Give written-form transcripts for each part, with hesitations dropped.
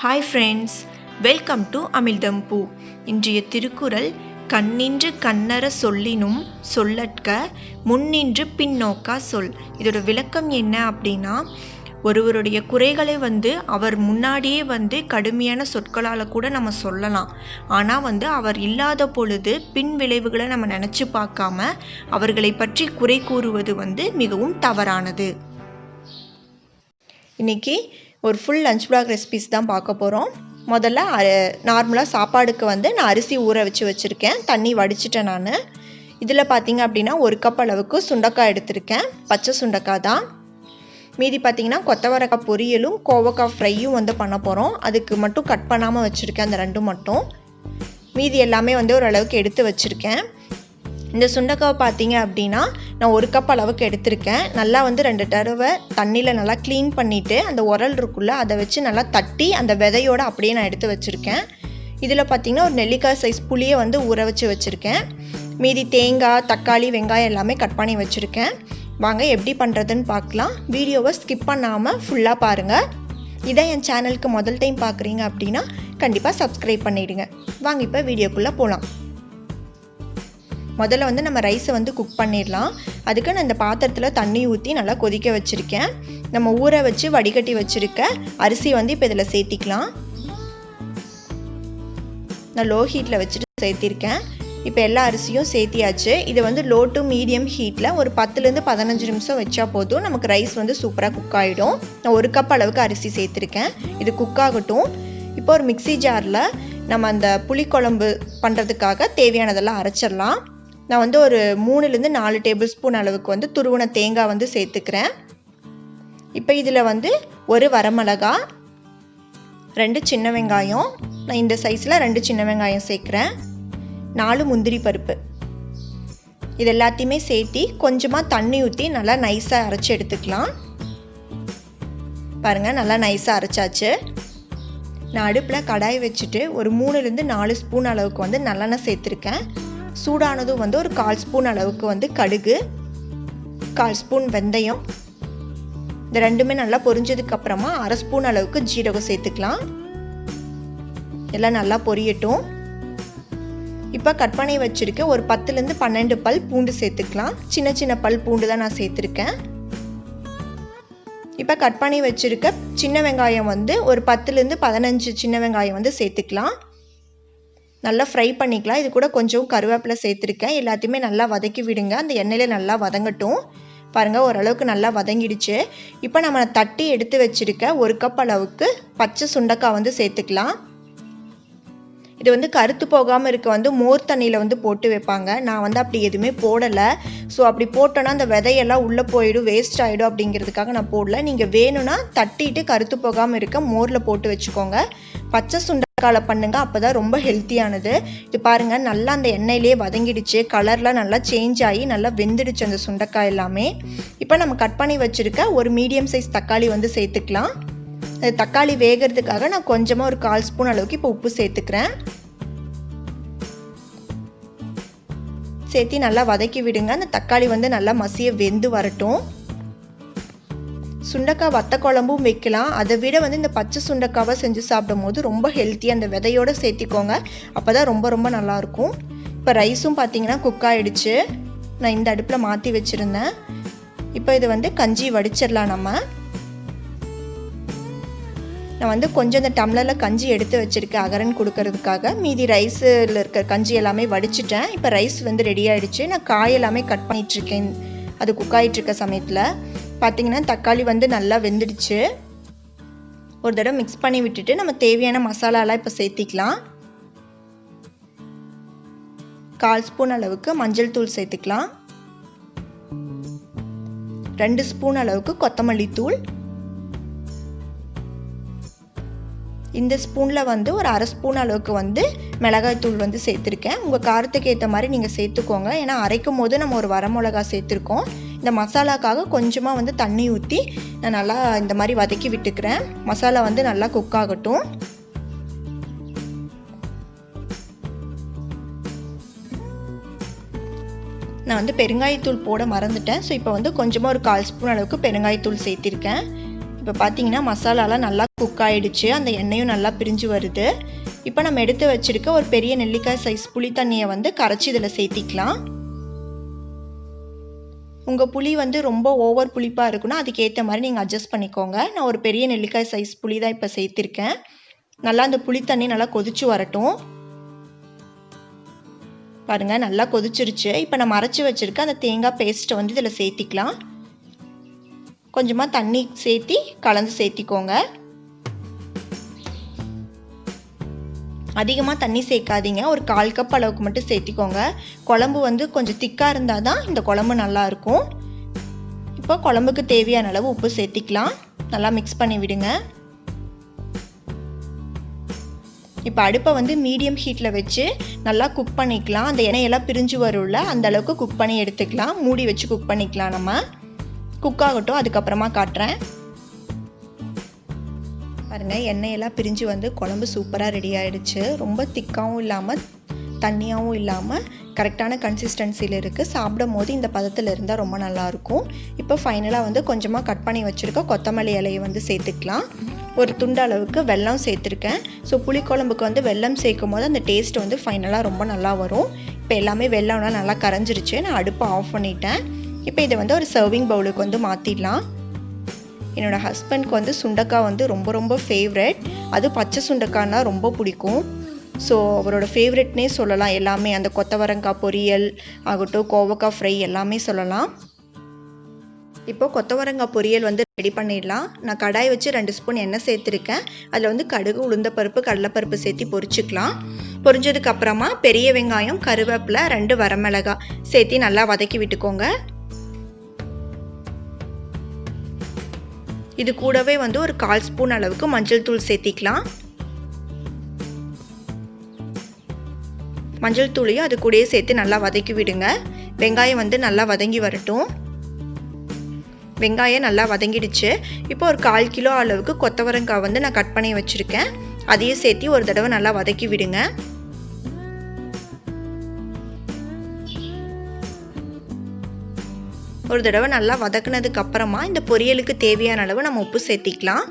Hi friends, welcome to Amizhthampoo. இன்றைய திருக்குறள் கண்ணின்று கண்ணற சொல்லினும் சொல்லற்க முன்னின்று பின்னோக்கா சொல். இதோட விளக்கம் என்ன அப்படின்னா, ஒருவருடைய குறைகளை அவர் முன்னாடியே கடுமையான சொற்களால் கூட நம்ம சொல்லலாம். ஆனால் அவர் இல்லாத பொழுது பின் விளைவுகளை நம்ம நினச்சி பார்க்காம அவர்களை பற்றி குறை கூறுவது மிகவும் தவறானது. இன்னைக்கு ஒரு ஃபுல் லஞ்ச் பிளாக் ரெசிபிஸ் தான் பார்க்க போகிறோம். முதல்ல நார்மலாக சாப்பாடுக்கு நான் அரிசி ஊற வச்சுருக்கேன். தண்ணி வடிச்சிட்டேன் நான். இதில் பார்த்தீங்க அப்படின்னா 1 கப் அளவுக்கு சுண்டக்காய் எடுத்திருக்கேன். பச்சை சுண்டக்காய் தான். மீதி பார்த்தீங்கன்னா கொத்தவரங்காய் பொரியலும் கோவக்காய் ஃப்ரையும் பண்ண போகிறோம். அதுக்கு மட்டும் கட் பண்ணாமல் வச்சுருக்கேன், அந்த ரெண்டும் மட்டும். மீதி எல்லாமே ஓரளவுக்கு எடுத்து வச்சுருக்கேன். இந்த சுண்டக்காவை பார்த்தீங்க அப்படின்னா நான் 1 கப் அளவுக்கு எடுத்திருக்கேன். நல்லா 2 தடவை தண்ணியில் நல்லா க்ளீன் பண்ணிவிட்டு அந்த உரல் இருக்குள்ள அதை வச்சு நல்லா தட்டி அந்த விதையோடு அப்படியே நான் எடுத்து வச்சுருக்கேன். இதில் பார்த்தீங்கன்னா ஒரு நெல்லிக்காய் சைஸ் புளியை ஊற வச்சுருக்கேன். மீதி தேங்காய், தக்காளி, வெங்காயம் எல்லாமே கட் பண்ணி வச்சுருக்கேன். வாங்க எப்படி பண்ணுறதுன்னு பார்க்கலாம். வீடியோவை ஸ்கிப் பண்ணாமல் ஃபுல்லாக பாருங்கள். இதை என் சேனலுக்கு முதல் டைம் பார்க்குறீங்க அப்படின்னா கண்டிப்பாக சப்ஸ்கிரைப் பண்ணிவிடுங்க. வாங்க இப்போ வீடியோக்குள்ளே போகலாம். முதல்ல நம்ம ரைஸை குக் பண்ணிடலாம். அதுக்கு நான் இந்த பாத்திரத்தில் தண்ணி ஊற்றி நல்லா கொதிக்க வச்சுருக்கேன். நம்ம ஊற வச்சு வடிகட்டி வச்சுருக்க அரிசி இப்போ இதில் சேர்த்திக்கலாம். நான் லோ ஹீட்டில் வச்சுட்டு சேர்த்திருக்கேன். இப்போ எல்லா அரிசியும் சேர்த்தியாச்சு. இது லோ டு மீடியம் ஹீட்டில் ஒரு 10லேருந்து 15 நிமிஷம் வச்சா போதும். நமக்கு ரைஸ் சூப்பராக குக் ஆகிடும். நான் 1 கப் அளவுக்கு அரிசி சேர்த்துருக்கேன். இது குக் ஆகட்டும். இப்போ ஒரு மிக்சி ஜாரில் நம்ம அந்த புளிக்குழம்பு பண்ணுறதுக்காக தேவையானதெல்லாம் அரைச்சிடலாம். நான் ஒரு 3லேருந்து 4 டேபிள் ஸ்பூன் அளவுக்கு துருவன தேங்காய் சேர்த்துக்கிறேன். இப்போ இதில் 1 வரமிளகா, 2 சின்ன வெங்காயம், நான் இந்த சைஸில் 2 சின்ன வெங்காயம் சேர்க்குறேன், 4 முந்திரி பருப்பு. இது எல்லாத்தையுமே சேர்த்தி கொஞ்சமாக தண்ணி ஊற்றி நல்லா நைஸாக அரைச்சி எடுத்துக்கலாம். பாருங்கள், நல்லா நைஸாக அரைச்சாச்சு. நான் அடுப்பில் கடாய் வச்சுட்டு ஒரு 3லேருந்து 4 ஸ்பூன் அளவுக்கு நல்லெண்ணெய் சேர்த்துருக்கேன். சூடானதும் ஒரு 1/4 ஸ்பூன் அளவுக்கு கடுகு, 1/4 ஸ்பூன் வெந்தயம், இந்த ரெண்டுமே நல்லா பொரிஞ்சதுக்கு அப்புறமா 1/2 ஸ்பூன் அளவுக்கு ஜீரகம் சேர்த்துக்கலாம். எல்லாம் நல்லா பொரியட்டும். இப்போ கட் பண்ணி வச்சிருக்க ஒரு 10லேருந்து 12 பல் பூண்டு சேர்த்துக்கலாம். சின்ன சின்ன பல் பூண்டு தான் நான் சேர்த்துருக்கேன். இப்போ கட் பண்ணி வச்சிருக்க சின்ன வெங்காயம் ஒரு 10லேருந்து 15 சின்ன வெங்காயம் சேர்த்துக்கலாம். நல்லா ஃப்ரை பண்ணிக்கலாம். இது கூட கொஞ்சம் கருவேப்பிலை சேர்த்துருக்கேன். எல்லாத்தையுமே நல்லா வதக்கி விடுங்க. அந்த எண்ணெயில் நல்லா வதங்கட்டும். பாருங்கள், ஓரளவுக்கு நல்லா வதங்கிடுச்சு. இப்போ நம்ம தட்டி எடுத்து வச்சுருக்க 1 கப் அளவுக்கு பச்சை சுண்டக்காய் சேர்த்துக்கலாம். இது கருத்து போகாமல் இருக்க மோர் தண்ணியில் போட்டு வைப்பாங்க. நான் அப்படி எதுவுமே போடலை. ஸோ அப்படி போட்டோன்னா அந்த விதையெல்லாம் உள்ளே போயிடும், வேஸ்ட் ஆகிடும். அப்படிங்கிறதுக்காக நான் போடல. நீங்கள் வேணும்னா தட்டிட்டு கருத்து போகாமல் இருக்க மோரில் போட்டு வச்சுக்கோங்க. பச்சை சுண்டக்காயில் பண்ணுங்க, அப்போ தான் ரொம்ப ஹெல்த்தியானது. இது பாருங்கள், நல்லா அந்த எண்ணெயிலே வதங்கிடுச்சு. கலர்லாம் நல்லா சேஞ்ச் ஆகி நல்லா வெந்துடுச்சு அந்த சுண்டக்காய் எல்லாமே. இப்போ நம்ம கட் பண்ணி வச்சுருக்க ஒரு மீடியம் சைஸ் தக்காளி சேர்த்துக்கலாம். அது தக்காளி வேகிறதுக்காக நான் கொஞ்சமாக ஒரு 1/4 ஸ்பூன் அளவுக்கு இப்போ உப்பு சேர்த்துக்கிறேன். சேர்த்து நல்லா வதக்கி விடுங்க. அந்த தக்காளி நல்லா மசிய வெந்து வரட்டும். சுண்டக்காய் வத்த குழம்பும் வைக்கலாம். அதை விட இந்த பச்சை சுண்டக்காவை செஞ்சு சாப்பிடும் போது ரொம்ப ஹெல்த்தியாக அந்த விதையோடு சேர்த்திக்கோங்க. அப்போ தான் ரொம்ப ரொம்ப நல்லாயிருக்கும். இப்போ ரைஸும் பார்த்தீங்கன்னா குக் ஆகிடுச்சு. நான் இந்த அடுப்பில் மாற்றி வச்சுருந்தேன். இப்போ இது கஞ்சி வடிச்சிடலாம். நான் கொஞ்சம் இந்த டம்ளரில் கஞ்சி எடுத்து வச்சுருக்கேன் அகரன் கொடுக்கறதுக்காக. மீதி ரைஸில் இருக்க கஞ்சி எல்லாமே வடிச்சிட்டேன். இப்போ ரைஸ் ரெடி ஆகிடுச்சு. நான் காய் எல்லாமே கட் பண்ணிகிட்ருக்கேன். அது குக் ஆகிட்டுருக்க சமயத்தில் பார்த்திங்கன்னா தக்காளி நல்லா வெந்துடுச்சு. ஒரு தடவை மிக்ஸ் பண்ணி விட்டுட்டு நம்ம தேவையான மசாலாலாம் இப்போ சேர்த்திக்கலாம். 1/4 ஸ்பூன் அளவுக்கு மஞ்சள் தூள் சேர்த்துக்கலாம். 2 ஸ்பூன் அளவுக்கு கொத்தமல்லி தூள். இந்த ஸ்பூனில் ஒரு 1/2 ஸ்பூன் அளவுக்கு மிளகாய் தூள் சேர்த்துருக்கேன். உங்கள் காரத்துக்கு ஏற்ற மாதிரி நீங்கள் சேர்த்துக்கோங்க. ஏன்னா அரைக்கும் போது நம்ம ஒரு வரமிளகா சேர்த்துருக்கோம். இந்த மசாலாக்காக கொஞ்சமாக தண்ணி ஊற்றி நான் நல்லா இந்த மாதிரி வதக்கி விட்டுக்கிறேன். மசாலா நல்லா குக் ஆகட்டும். நான் பெருங்காயத்தூள் போட மறந்துட்டேன். ஸோ இப்போ கொஞ்சமாக ஒரு 1/4 ஸ்பூன் அளவுக்கு பெருங்காயத்தூள் சேர்த்திருக்கேன். இப்போ பார்த்தீங்கன்னா மசாலாலாம் நல்லா குக் ஆகிடுச்சு, அந்த எண்ணெயும் நல்லா பிரிஞ்சு வருது. இப்போ நம்ம எடுத்து வச்சுருக்க ஒரு பெரிய நெல்லிக்காய் சைஸ் புளி தண்ணியை வந்து கரைச்சி இதில் சேர்த்திக்கலாம். உங்கள் புளி வந்து ரொம்ப ஓவர் புளிப்பாக இருக்குன்னா அதுக்கேற்ற மாதிரி நீங்கள் அட்ஜஸ்ட் பண்ணிக்கோங்க. நான் ஒரு பெரிய நெல்லிக்காய் சைஸ் புளி தான் இப்போ சேர்த்திருக்கேன். நல்லா அந்த புளி தண்ணி நல்லா கொதிச்சு வரட்டும். பாருங்கள் நல்லா கொதிச்சிருச்சு. இப்போ நம்ம அரைச்சி வச்சுருக்க அந்த தேங்காய் பேஸ்ட்டை வந்து இதில் சேர்த்திக்கலாம். கொஞ்சமாக தண்ணி சேர்த்தி கலந்து சேர்த்திக்கோங்க. அதிகமாக தண்ணி சேர்க்காதீங்க, ஒரு 1/4 கப் அளவுக்கு மட்டும் சேர்த்திக்கோங்க. குழம்பு வந்து கொஞ்சம் திக்காக இருந்தால் தான் இந்த குழம்பு நல்லாயிருக்கும். இப்போ குழம்புக்கு தேவையான அளவு உப்பு சேர்த்திக்கலாம். நல்லா மிக்ஸ் பண்ணி விடுங்க. இப்போ அடுப்பை வந்து மீடியம் ஹீட்டில் வச்சு நல்லா குக் பண்ணிக்கலாம். அந்த எண்ணெயெல்லாம் பிரிஞ்சு வரும்ல, அந்த அளவுக்கு குக் பண்ணி எடுத்துக்கலாம். மூடி வச்சு குக் பண்ணிக்கலாம். நம்ம குக் ஆகட்டும், அதுக்கப்புறமா காட்டுறேன். பாருங்கள் எண்ணெயெல்லாம் பிரிஞ்சு வந்து குழம்பு சூப்பராக ரெடி ஆகிடுச்சு. ரொம்ப திக்காகவும் இல்லாமல் தண்ணியாகவும் இல்லாமல் கரெக்டான கன்சிஸ்டன்சியில் இருக்குது. சாப்பிடும் போது இந்த பதத்தில் இருந்தால் ரொம்ப நல்லாயிருக்கும். இப்போ ஃபைனலாக வந்து கொஞ்சமாக கட் பண்ணி வச்சுருக்க கொத்தமல்லி இலையை வந்து சேர்த்துக்கலாம். ஒரு துண்டு அளவுக்கு வெல்லம் சேர்த்துருக்கேன். ஸோ புளிக்குழம்புக்கு வந்து வெல்லம் சேர்க்கும் போது அந்த டேஸ்ட் வந்து ஃபைனலாக ரொம்ப நல்லா வரும். இப்போ எல்லாமே வெல்லம்லாம் நல்லா கரைஞ்சிருச்சு. நான் அடுப்பை ஆஃப் பண்ணிட்டேன். இப்போ இதை வந்து ஒரு சர்விங் பவுலுக்கு வந்து மாற்றிடலாம். என்னோடய ஹஸ்பண்ட்க்கு வந்து சுண்டக்காய் வந்து ரொம்ப ரொம்ப ஃபேவரட். அது பச்சை சுண்டக்காய்னா ரொம்ப பிடிக்கும். ஸோ அவரோட ஃபேவரெட்னே சொல்லலாம். எல்லாமே அந்த கொத்தவரங்காய் பொரியல் ஆகட்டும், கோவக்காய் ஃப்ரை எல்லாமே சொல்லலாம். இப்போ கொத்தவரங்காய் பொரியல் வந்து ரெடி பண்ணிடலாம். நான் கடாய் வச்சு 2 ஸ்பூன் எண்ணெய் சேர்த்துருக்கேன். அதில் வந்து கடுகு, உளுந்தப்பருப்பு, கடலைப்பருப்பு சேர்த்து பொரிச்சுக்கலாம். பொரிஞ்சதுக்கு அப்புறமா பெரிய வெங்காயம், கருவேப்பிலை, 2 வரமிளகாய் சேர்த்து நல்லா வதக்கி விட்டுக்கோங்க. இது கூடவே வந்து ஒரு 1/4 ஸ்பூன் அளவுக்கு மஞ்சள் தூள் சேர்த்திக்கலாம். மஞ்சள் தூளையும் அது கூடயே சேர்த்து நல்லா வதக்கி விடுங்க. வெங்காயம் வந்து நல்லா வதங்கி வரட்டும். வெங்காயம் நல்லா வதங்கிடுச்சு. இப்போ ஒரு 1/4 கிலோ அளவுக்கு கொத்தவரங்காய் வந்து நான் கட் பண்ணி வச்சுருக்கேன். அதையும் சேர்த்து ஒரு தடவை நல்லா வதக்கி விடுங்க. ஒரு தடவை நல்லா வதக்குனதுக்கு அப்புறமா இந்த பொரியலுக்கு தேவையான அளவு நம்ம உப்பு சேர்த்திக்கலாம்.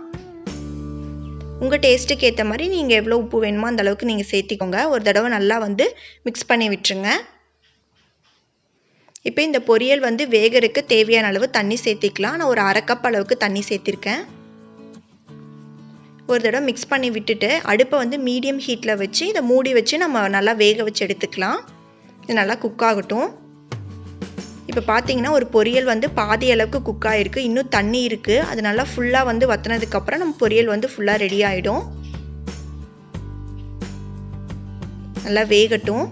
உங்கள் டேஸ்ட்டுக்கு ஏற்ற மாதிரி நீங்கள் எவ்வளோ உப்பு வேணுமோ அந்த அளவுக்கு நீங்கள் சேர்த்திக்கோங்க. ஒரு தடவை நல்லா வந்து மிக்ஸ் பண்ணி விட்டுருங்க. இப்போ இந்த பொரியல் வந்து வேகறதுக்கு தேவையான அளவு தண்ணி சேர்த்திக்கலாம். நான் ஒரு 1/2 கப் அளவுக்கு தண்ணி சேர்த்திருக்கேன். ஒரு தடவை மிக்ஸ் பண்ணி விட்டுட்டு அடுப்பை வந்து மீடியம் ஹீட்டில் வச்சு இதை மூடி வச்சு நம்ம நல்லா வேக வச்சு எடுத்துக்கலாம். இது நல்லா குக் ஆகட்டும். இப்போ பார்த்தீங்கன்னா ஒரு பொரியல் வந்து பாதி அளவுக்கு குக் ஆகிருக்கு. இன்னும் தண்ணி இருக்குது. அது நல்லா ஃபுல்லாக வந்து வற்றினதுக்கப்புறம் நம்ம பொரியல் வந்து ஃபுல்லாக ரெடி ஆகிடும். நல்லா வேகட்டும்.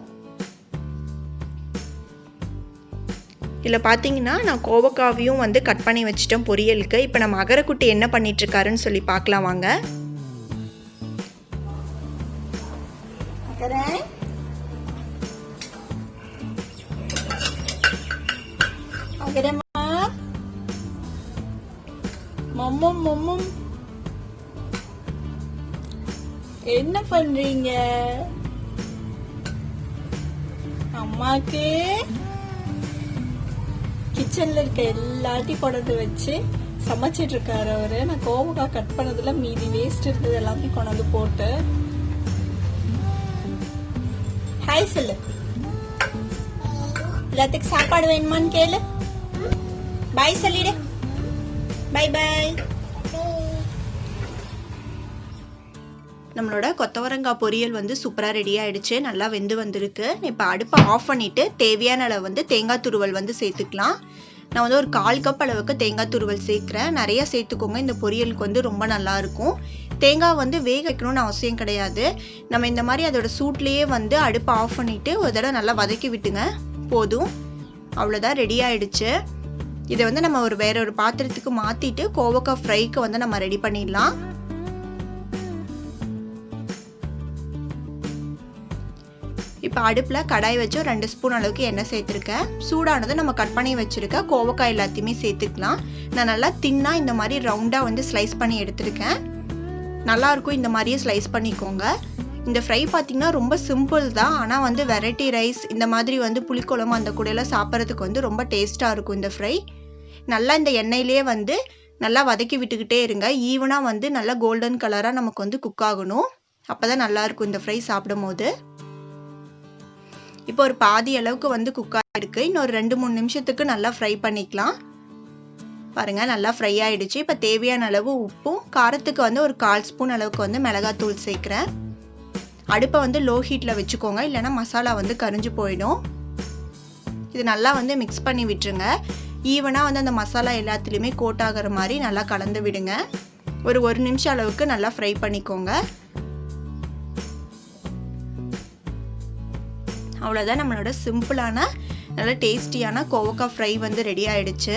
இதில் பார்த்தீங்கன்னா நான் கோவக்காவையும் வந்து கட் பண்ணி வச்சுட்டேன் பொரியலுக்கு. இப்போ நம்ம அகரக்குட்டி என்ன பண்ணிகிட்ருக்காருன்னு சொல்லி பார்க்கலாம் வாங்க. என்ன பண்றீங்க? அம்மாக்கு கிச்சன்ல இருக்க எல்லாத்தையும் கொண்டு வச்சு சமைச்சிட்டு இருக்காரு அவரு. நான் கோவக்காய் கட் பண்ணதுல மீதி வேஸ்ட் இருந்தது எல்லாத்தையும் கொண்டு போட்டு ஹாய் சொல்லு. எல்லாத்துக்கும் சாப்பாடு வேணுமான்னு கேளு. பாய் சொல்லிடு. பாய் பாய். நம்மளோட கொத்தவரங்காய் பொரியல் வந்து சூப்பராக ரெடி ஆகிடுச்சு. நல்லா வெந்து வந்திருக்கு. இப்போ அடுப்பை ஆஃப் பண்ணிவிட்டு தேவையான அளவு வந்து தேங்காய் துருவல் வந்து சேர்த்துக்கலாம். நான் வந்து ஒரு 1/4 கப் அளவுக்கு தேங்காய் துருவல் சேர்க்குறேன். நிறையா சேர்த்துக்கோங்க. இந்த பொரியலுக்கு வந்து ரொம்ப நல்லாயிருக்கும். தேங்காய் வந்து வேக வைக்கணும்னு அவசியம் கிடையாது. நம்ம இந்த மாதிரி அதோட சூட்லேயே வந்து அடுப்பை ஆஃப் பண்ணிவிட்டு ஒரு தடவை நல்லா வதக்கி விட்டுங்க. போதும், அவ்வளோதான், ரெடி ஆகிடுச்சு. இதை வந்து நம்ம வேற ஒரு பாத்திரத்துக்கு மாற்றிட்டு கோவக்காய் ஃப்ரைக்கு வந்து நம்ம ரெடி பண்ணிடலாம். இப்போ அடுப்பில் கடாய் வச்சு 2 ஸ்பூன் அளவுக்கு எண்ணெய் சேர்த்துருக்கேன். சூடானதை நம்ம கட் பண்ணி வச்சுருக்க கோவக்காய் எல்லாத்தையுமே சேர்த்துக்கலாம். நான் நல்லா தின்னாக இந்த மாதிரி ரவுண்டாக வந்து ஸ்லைஸ் பண்ணி எடுத்துருக்கேன். நல்லாயிருக்கும், இந்த மாதிரியே ஸ்லைஸ் பண்ணிக்கோங்க. இந்த ஃப்ரை பார்த்திங்கன்னா ரொம்ப சிம்பிள் தான். ஆனால் வந்து வெரைட்டி ரைஸ் இந்த மாதிரி வந்து புளிக்குழம்பு அந்த கூடையெல்லாம் சாப்பிட்றதுக்கு வந்து ரொம்ப டேஸ்ட்டாக இருக்கும் இந்த ஃப்ரை. நல்லா இந்த எண்ணெயிலே வந்து நல்லா வதக்கி விட்டுக்கிட்டே இருங்க. ஈவனாக வந்து நல்லா கோல்டன் கலராக நமக்கு வந்து குக் ஆகணும். அப்போ தான் நல்லாயிருக்கும் இந்த ஃப்ரை சாப்பிடும் போது. இப்போ ஒரு பாதி அளவுக்கு வந்து குக் ஆகிருக்கு. இன்னொரு 2-3 நிமிஷத்துக்கு நல்லா ஃப்ரை பண்ணிக்கலாம். பாருங்கள், நல்லா ஃப்ரை ஆகிடுச்சு. இப்போ தேவையான அளவு உப்பும், காரத்துக்கு வந்து ஒரு 1/4 ஸ்பூன் அளவுக்கு வந்து மிளகாத்தூள் சேர்க்குறேன். அடுப்பை வந்து லோ ஹீட்டில் வச்சுக்கோங்க, இல்லைன்னா மசாலா வந்து கரிஞ்சு போயிடும். இது நல்லா வந்து மிக்ஸ் பண்ணி விட்டுருங்க. ஈவனாக வந்து அந்த மசாலா எல்லாத்துலேயுமே கோட் ஆகிற மாதிரி நல்லா கலந்து விடுங்க. ஒரு 1 நிமிஷம் அளவுக்கு நல்லா ஃப்ரை பண்ணிக்கோங்க. அவ்வளோதான், நம்மளோட சிம்பிளான நல்ல டேஸ்டியான கோவக்காய் ஃப்ரை வந்து ரெடி ஆகிடுச்சு.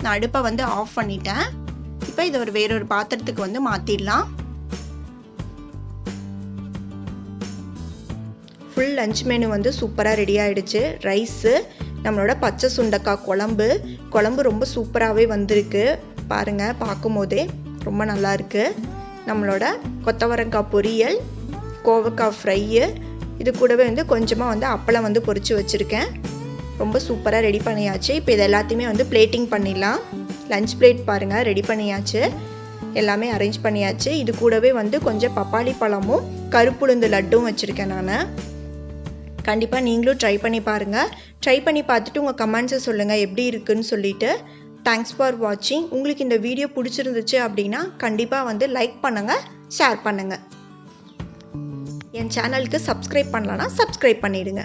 நான் அடுப்பை வந்து ஆஃப் பண்ணிட்டேன். இப்போ இதை வேறொரு பாத்திரத்துக்கு வந்து மாற்றிடலாம். ஃபுல் லஞ்ச் மெனு வந்து சூப்பராக ரெடி ஆகிடுச்சு. ரைஸு, நம்மளோட பச்சை சுண்டக்காய் குழம்பு ரொம்ப சூப்பராகவே வந்திருக்கு. பாருங்கள், பார்க்கும் போதே ரொம்ப நல்லா இருக்குது. நம்மளோட கொத்தவரங்காய் பொரியல், கோவக்காய் ஃப்ரையு, இது கூடவே வந்து கொஞ்சமாக வந்து அப்பளம் வந்து பொரிச்சு வச்சுருக்கேன். ரொம்ப சூப்பராக ரெடி பண்ணியாச்சு. இப்போ இது எல்லாத்தையுமே வந்து பிளேட்டிங் பண்ணிடலாம். லஞ்ச் பிளேட் பாருங்கள் ரெடி பண்ணியாச்சு, எல்லாமே அரேஞ்ச் பண்ணியாச்சு. இது கூடவே வந்து கொஞ்சம் பப்பாளி பழமும் கருப்புளுந்து லட்டும் வச்சுருக்கேன் நான். கண்டிப்பாக நீங்களும் ட்ரை பண்ணி பாருங்கள். ட்ரை பண்ணி பார்த்துட்டு உங்கள் கமெண்ட்ஸை சொல்லுங்கள் எப்படி இருக்குன்னு சொல்லிட்டு. தேங்க்ஸ் ஃபார் வாட்சிங். உங்களுக்கு இந்த வீடியோ பிடிச்சிருந்துச்சு அப்படின்னா கண்டிப்பாக வந்து லைக் பண்ணுங்கள், ஷேர் பண்ணுங்கள். என் சேனலுக்கு சப்ஸ்கிரைப் பண்ணலன்னா சப்ஸ்கிரைப் பண்ணிவிடுங்க.